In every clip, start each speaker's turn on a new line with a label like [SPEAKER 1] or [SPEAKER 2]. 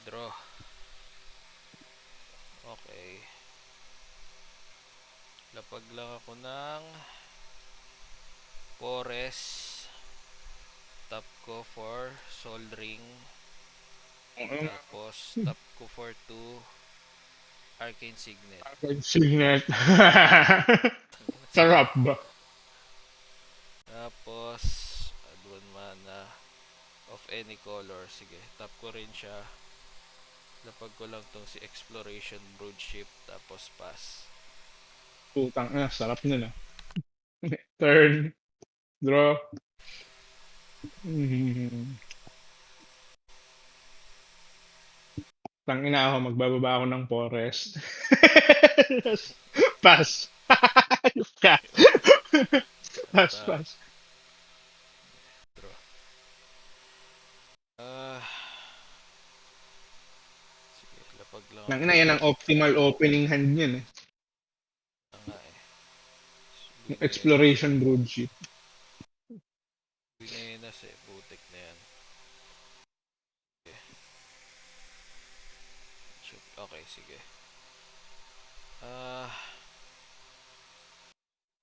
[SPEAKER 1] Draw. Okay. Lapag lang ako ng Forest. Tap ko for Sol Ring. Tapos tap ko for 2 Arcane Signet.
[SPEAKER 2] Signet.
[SPEAKER 1] Sige.
[SPEAKER 2] Sarap ba?
[SPEAKER 1] Tapos add 1 mana of any color. Sige, tap ko rin siya. Lapag ko lang tong si Exploration Broodship. Tapos pass.
[SPEAKER 2] Putang ina, sarap nun ah. Turn. Draw. Tangina ako, magbababa ako ng forest. Pass. Ayop ka. Pass,
[SPEAKER 1] Tap.
[SPEAKER 2] pass.
[SPEAKER 1] Draw. Ah... Sige, lapag lang ako
[SPEAKER 2] Tangina, yan
[SPEAKER 1] ng...
[SPEAKER 2] ang optimal opening hand niyan eh.
[SPEAKER 1] Nga eh.
[SPEAKER 2] Yung
[SPEAKER 1] Lunenas eh.
[SPEAKER 2] exploration broodship.
[SPEAKER 1] Lunenas eh. Putik na yan. Okay, sige. Ah...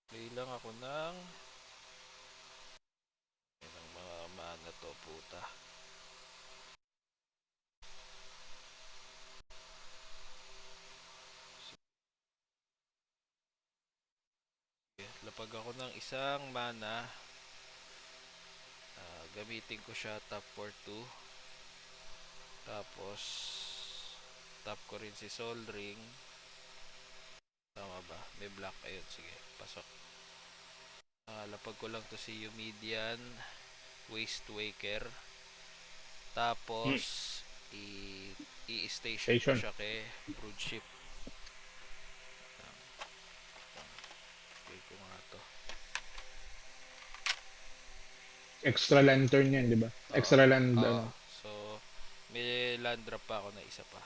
[SPEAKER 1] Play lang ako ng... Ilang mga mana to, puta. Sige, lapag ako ng isang mana. Gamitin ko siya tap for 2. Tapos... Tap ko rin si Sol Ring. Tama ba? May black. Ayun, sige. Pasok. Lapag ko lang to si Yumidian. Waste Waker. Tapos, i-station ko
[SPEAKER 2] Station.
[SPEAKER 1] siya kay Broodship. Okay ko nga to.
[SPEAKER 2] Extra lantern yan, di ba?
[SPEAKER 1] Oo.
[SPEAKER 2] Extra land,
[SPEAKER 1] Oo.
[SPEAKER 2] ano.
[SPEAKER 1] So, may land drop pa ako na isa pa.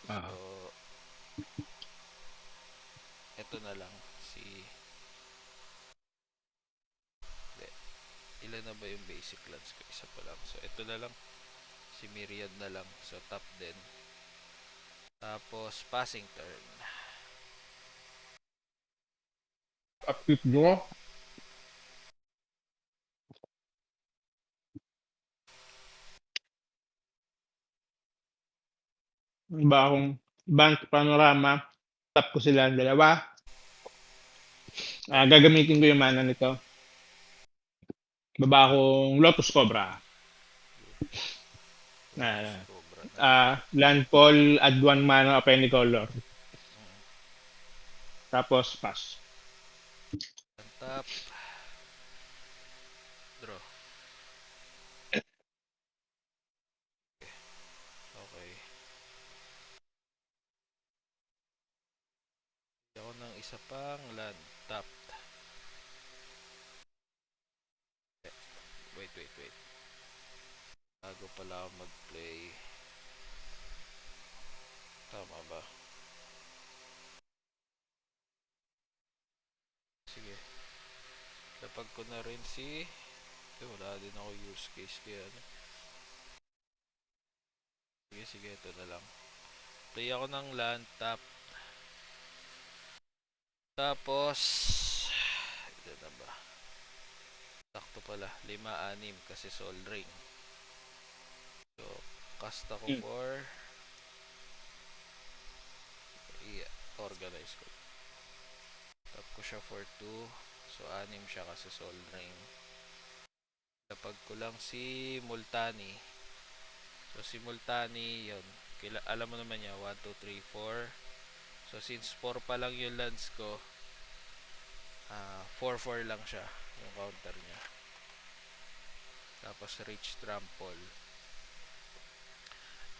[SPEAKER 1] So,
[SPEAKER 2] Ah.
[SPEAKER 1] eto na lang. Si... Hindi. Ilan na ba yung basic lands ko? Isa pa lang. So, eto na lang. Si Myriad na lang. So, top din. Tapos, passing turn.
[SPEAKER 2] Upkeep draw. Ba akong bank panorama. Tap ko sila dalawa. Gagamitin ko yung mana nito. Baba akong Lotus Cobra.
[SPEAKER 1] Lotus
[SPEAKER 2] Ah,
[SPEAKER 1] Cobra na lang.
[SPEAKER 2] Landfall, add one mana of any color. Tapos pass.
[SPEAKER 1] Tap. Draw. Okay. Ako ng isa pang land. Tap. Wait. Bago pala ako mag-play. Tama ba? Sige. Lapag ko na rin si... wala din ako use case kaya ano. Sige, ito na lang. Play ako ng land, tap. Tapos... ito na ba? Sakto pala. 5-6 kasi Sol Ring. So, cast ako for... i-organize ko. Tap ko siya for 2. So, 6 siya kasi Sol Ring. Lapag ko lang si Multani. So, si Multani, yun. Alam mo naman niya, 1, 2, 3, 4. So, since 4 pa lang yung lands ko, 4-4 lang siya yung counter niya. Tapos, Rich Trample.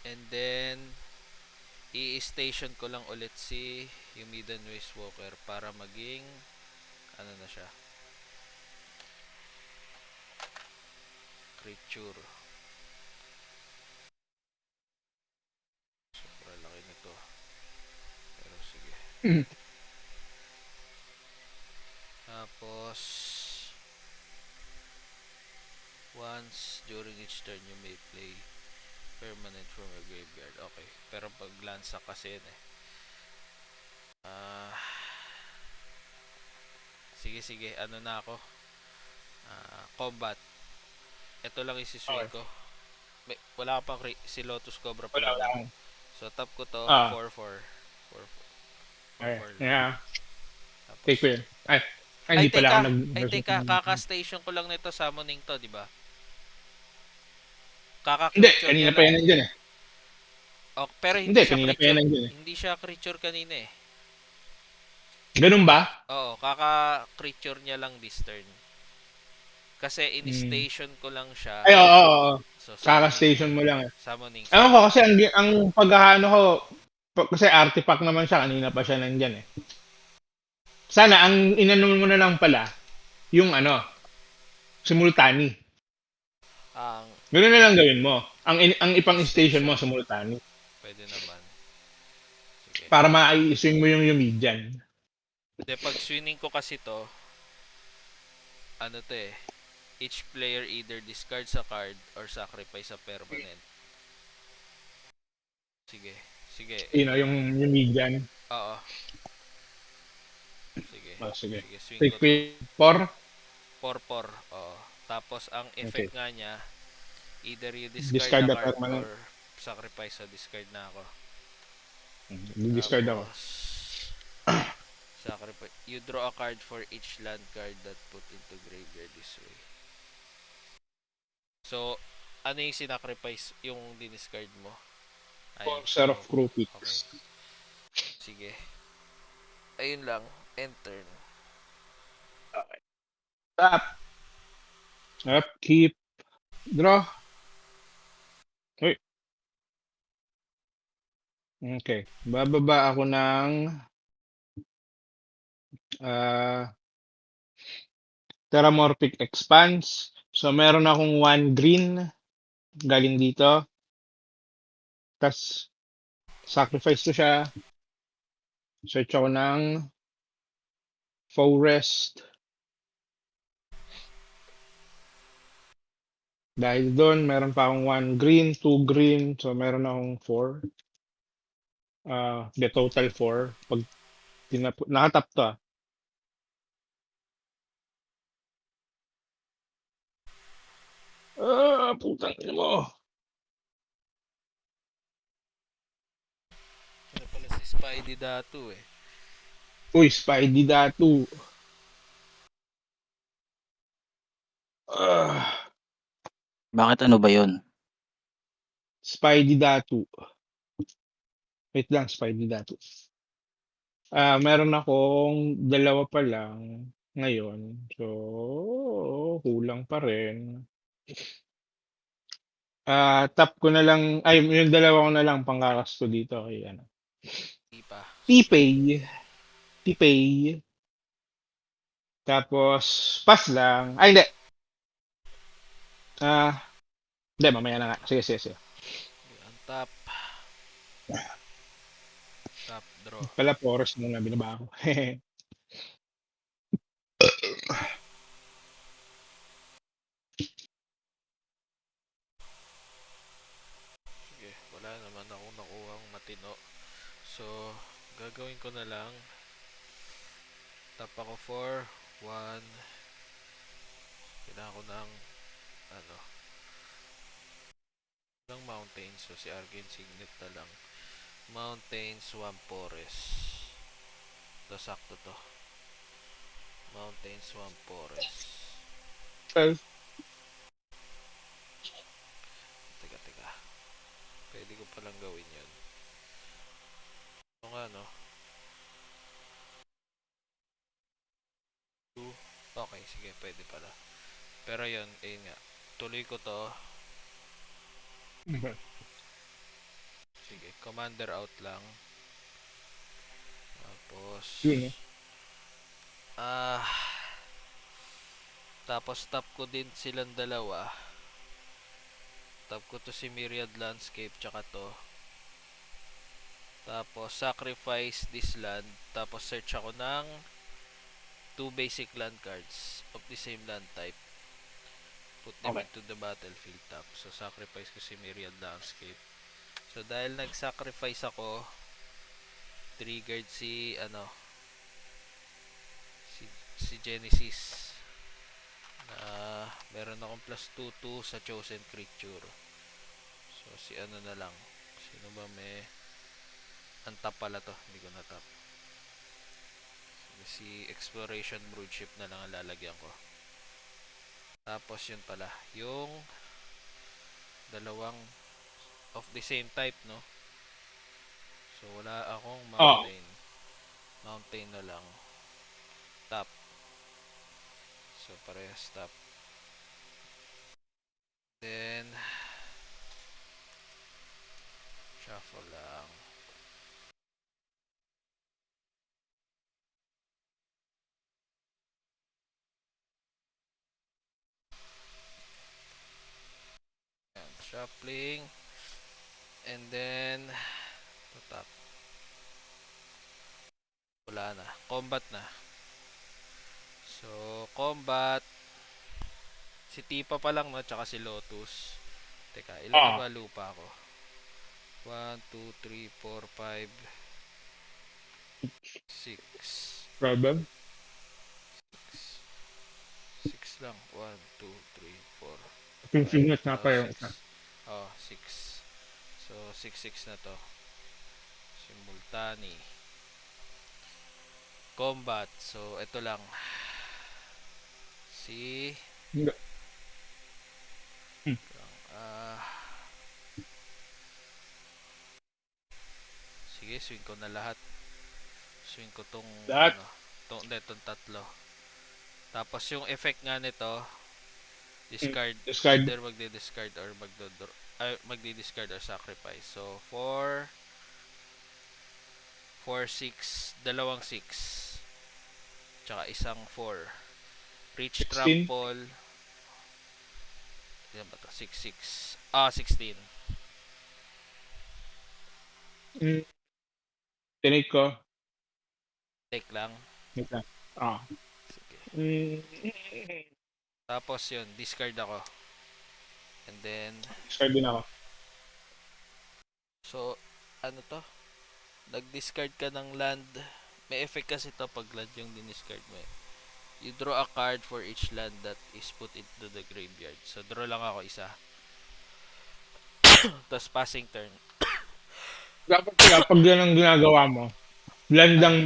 [SPEAKER 1] And then, i-station ko lang ulit si yung Midden Waste Walker para maging, ano na siya, creature. Sobrang laki nito. Pero sige. Tapos, once during each turn you may play permanent from your graveyard. Okay. Pero pag lansa kasi yun eh. Sige, sige. Ano na ako? Combat. Ito lang isiswing
[SPEAKER 2] Okay.
[SPEAKER 1] ko. Wala ka pang si Lotus Cobra pa
[SPEAKER 2] Wala,
[SPEAKER 1] lang,
[SPEAKER 2] wala
[SPEAKER 1] no?
[SPEAKER 2] akong
[SPEAKER 1] So, top ko to,
[SPEAKER 2] ah,
[SPEAKER 1] 4-4. 4-4
[SPEAKER 2] okay.
[SPEAKER 1] lang.
[SPEAKER 2] Yeah.
[SPEAKER 1] Tapos,
[SPEAKER 2] Take ko yun. Ay,
[SPEAKER 1] ay,
[SPEAKER 2] hindi pala ako
[SPEAKER 1] teka.
[SPEAKER 2] nag
[SPEAKER 1] Ay, teka. Kaka-station ko lang nito, summoning to, di ba?
[SPEAKER 2] Hindi,
[SPEAKER 1] Kaka-creature
[SPEAKER 2] kanina
[SPEAKER 1] niya
[SPEAKER 2] pa
[SPEAKER 1] lang.
[SPEAKER 2] yan nandiyan eh.
[SPEAKER 1] Oh, pero
[SPEAKER 2] Hindi,
[SPEAKER 1] hindi siya
[SPEAKER 2] kanina pa yan
[SPEAKER 1] creature.
[SPEAKER 2] nandiyan eh.
[SPEAKER 1] Hindi siya creature kanina eh.
[SPEAKER 2] Ganun ba?
[SPEAKER 1] Oo, kaka-creature niya lang this turn. Kasi
[SPEAKER 2] Hmm.
[SPEAKER 1] in-station ko lang siya.
[SPEAKER 2] Ay, oo, oo, oo.
[SPEAKER 1] So, summoning.
[SPEAKER 2] Kaka-station mo lang eh.
[SPEAKER 1] Summoning
[SPEAKER 2] Ewan ko
[SPEAKER 1] spell.
[SPEAKER 2] kasi ang paghaano ko, kasi artifact naman siya, kanina pa siya nandiyan eh. Sana, ang inano mo na lang pala, yung ano, simultani.
[SPEAKER 1] Ang
[SPEAKER 2] Ganun na lang gawin mo. Ang ipang-station mo,
[SPEAKER 1] station.
[SPEAKER 2] simultani.
[SPEAKER 1] Pwede naman. Sige.
[SPEAKER 2] Para ma-swing mo yung Yumidian.
[SPEAKER 1] De, pag swinging ko kasi to, ano to eh, each player either discards a card or sacrifice a permanent. Sige. Sige.
[SPEAKER 2] You know, yung Yumidian.
[SPEAKER 1] Oo. Sige.
[SPEAKER 2] Oh, sige.
[SPEAKER 1] Sige, swing ko
[SPEAKER 2] Take
[SPEAKER 1] to.
[SPEAKER 2] for?
[SPEAKER 1] 4-4. Oo. Tapos, ang
[SPEAKER 2] Okay.
[SPEAKER 1] effect nga niya, either you discard
[SPEAKER 2] Discard
[SPEAKER 1] a
[SPEAKER 2] the
[SPEAKER 1] card
[SPEAKER 2] permanent.
[SPEAKER 1] or sacrifice. So, discard na ako.
[SPEAKER 2] Discard ako.
[SPEAKER 1] Tapos, sacrifice. You draw a card for each land card that put into graveyard this way. So, ano yung sinacrifice yung diniscard mo? Ayun.
[SPEAKER 2] Set of
[SPEAKER 1] So,
[SPEAKER 2] Crucifix.
[SPEAKER 1] okay. Sige. Ayun lang. Enter.
[SPEAKER 2] Okay. Tap. Keep. Draw. Uy. Okay. Bababa ako ng Terramorphic Expanse. So, meron akong 1 green galing dito. Tapos, sacrifice ko siya. Search ako ng Forest. Dahil doon, meron pa akong 1 green, 2 green. So, meron akong 4. The total 4. Pag nakatap to ah. Putang ina mo.
[SPEAKER 1] Ano pala si Spidey Datu eh.
[SPEAKER 2] Uy, Spidey Datu.
[SPEAKER 3] Bakit ano ba yun?
[SPEAKER 2] Spidey Datu. Wait lang, Spidey Datu. Meron akong dalawa pa lang ngayon. So, kulang pa rin. Tap ko na lang, ay, yung dalawa ko na lang pangkakasto dito. Kay, ano.
[SPEAKER 1] Di pa. Sige.
[SPEAKER 2] T-Pay. T-Pay. Tapos, pass lang. Ay, hindi. Hindi, mamaya na nga. Sige, sige, sige.
[SPEAKER 1] Ang top. Top draw.
[SPEAKER 2] Pala, forest muna binaba ko.
[SPEAKER 1] Sige. Wala naman akong nakuhang matino. So, gagawin ko na lang. Tap ako for 1. Kailangan ko ng ano ng mountains. So, si Argent Signet na lang. Mountains, Swamp Forest. Ito, sakto to. Mountains, Swamp Forest.
[SPEAKER 2] Well,
[SPEAKER 1] Teka. Pwede ko palang gawin yun. Ito nga, no? Okay, sige, pwede pala. Pero yun, ayun nga. Tuloy ko to. Sige, commander out lang. Tapos
[SPEAKER 2] yun,
[SPEAKER 1] tapos tap ko din silang dalawa. Tap ko to si Myriad Landscape tsaka to. Tapos sacrifice this land. Tapos search ako ng 2 basic land cards of the same land type. Put them
[SPEAKER 2] Okay.
[SPEAKER 1] into the battlefield top. So, sacrifice ko si Myriad Landscape. So, dahil nag-sacrifice ako, triggered si, si, si Genesis. Meron akong plus 2-2 sa chosen creature. So, si ano na lang. Sino ba may... Untap pala to. Hindi ko na-tap. Si Exploration Broodship na lang ang lalagyan ko. Tapos yun pala. Yung dalawang of the same type, no? So, wala akong
[SPEAKER 2] Oh,
[SPEAKER 1] mountain. Mountain na lang. Tap. So, parehas tap. Then, shuffle lang. Ayan, shuffling. And then, tap. Wala na. Combat na. So, combat. Si Tipa pa lang, no? Tsaka si Lotus. Teka, ilan na
[SPEAKER 2] ah,
[SPEAKER 1] ba lupa ko? 1, 2, 3, 4, 5, 6.
[SPEAKER 2] problem.
[SPEAKER 1] 6 lang. 1, 2, 3, 4,
[SPEAKER 2] Pinfingers na
[SPEAKER 1] 5.
[SPEAKER 2] pa
[SPEAKER 1] Oh,
[SPEAKER 2] yung
[SPEAKER 1] 6.
[SPEAKER 2] isa.
[SPEAKER 1] Oh, 6. So, 6 na to. Simultani. Combat. So, ito lang. Si...
[SPEAKER 2] Hindi.
[SPEAKER 1] Ah... sige, swing ko na lahat. Swing ko tong...
[SPEAKER 2] Lahat?
[SPEAKER 1] Itong tatlo. Tapos yung effect nga nito, discard.
[SPEAKER 2] Discard.
[SPEAKER 1] Either magdi-discard or magdi-discard or sacrifice. So, 4, 6, dalawang 6. Tsaka isang 4. Reach
[SPEAKER 2] 16.
[SPEAKER 1] trample. Yan ba to? 6, 6. 16.
[SPEAKER 2] Tinake ko.
[SPEAKER 1] Take lang.
[SPEAKER 2] Wait lang. Ah.
[SPEAKER 1] Sige.
[SPEAKER 2] Mm.
[SPEAKER 1] Tapos yun, discard ako. And then,
[SPEAKER 2] Discard din ako.
[SPEAKER 1] so, ano to? Nag-discard ka ng land. May effect kasi to pag land yung diniscard mo eh. You draw a card for each land that is put into the graveyard. So, draw lang ako isa. Tapos, passing turn.
[SPEAKER 2] Dapat kaya pag yan ang ginagawa mo, blandang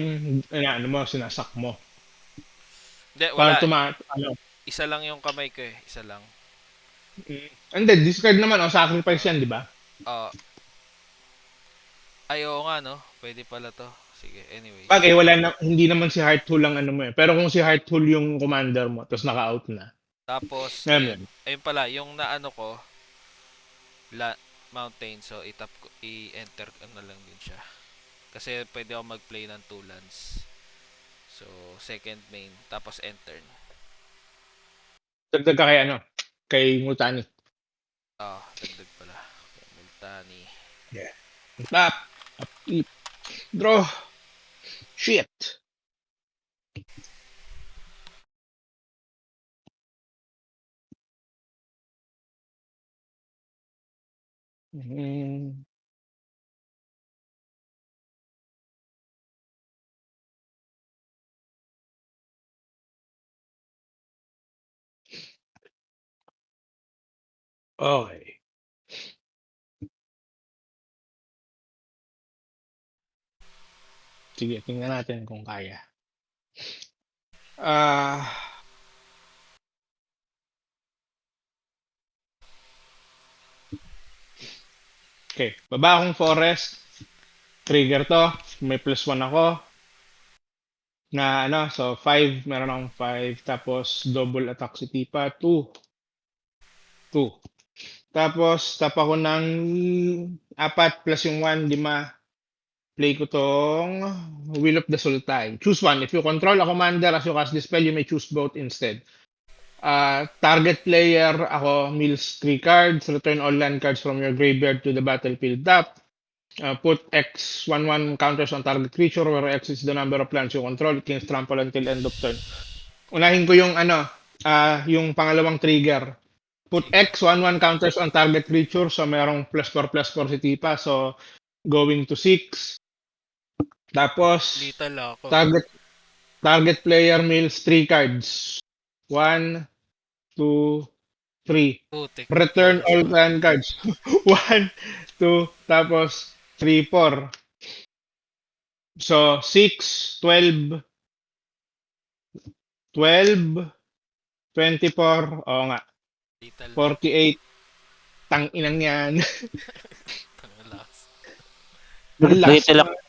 [SPEAKER 2] ano mo, sinasak mo.
[SPEAKER 1] Hindi,
[SPEAKER 2] Para
[SPEAKER 1] wala.
[SPEAKER 2] ano.
[SPEAKER 1] Isa lang yung kamay ko eh. Isa lang.
[SPEAKER 2] And then, discard naman, sacrifice yan, di ba?
[SPEAKER 1] Ay, oo nga, no? Pwede pala to. Sige, anyway.
[SPEAKER 2] Pag wala na, hindi naman si Hearthul ang ano mo eh. Pero kung si Hearthul yung commander mo, tapos naka-out na.
[SPEAKER 1] Tapos,
[SPEAKER 2] Ngayon,
[SPEAKER 1] ayun pala, yung naano ko, mountain, so i-enter ko na lang din siya. Kasi pwede ako mag-play ng 2 lands. So, second main, tapos enter.
[SPEAKER 2] dagdag ka kay kay Multani.
[SPEAKER 1] Dagdag pala. Multani.
[SPEAKER 2] Yeah. Tap. Upkeep. Draw. Shit. Okay. Sige, tingnan natin kung kaya. Okay, baba akong forest. Trigger to. May +1 ako. Na so 5, meron akong 5. Tapos double attack si Tipa, 2. 2. Tapos tap ako ng 4 plus yung 1, 5. Play ko tong Will of the Sultai. Choose one. If you control a commander as you cast this spell, you may choose both instead. Target player, ako, mills 3 cards. Return all land cards from your graveyard to the battlefield top. Put X 1/1 counters on target creature where X is the number of lands you control. It can trample until end of turn. Unahin ko yung yung pangalawang trigger. put X, 1/1 counters on target creature. So, merong +4/+4 si Tipa. So, going to 6. Tapos,
[SPEAKER 1] Lethal ako.
[SPEAKER 2] target player mills 3 cards. 1, 2, 3.
[SPEAKER 1] Putik.
[SPEAKER 2] Return
[SPEAKER 1] Bonus
[SPEAKER 2] all
[SPEAKER 1] pa.
[SPEAKER 2] hand cards. 1, 2, tapos 3, 4. So, 6, 12, 12, 24, oo nga,
[SPEAKER 1] Lethal na.
[SPEAKER 2] 48. Tang inang yan.
[SPEAKER 1] Tangalakas.
[SPEAKER 2] Ang lakas
[SPEAKER 3] Lethal
[SPEAKER 2] naman.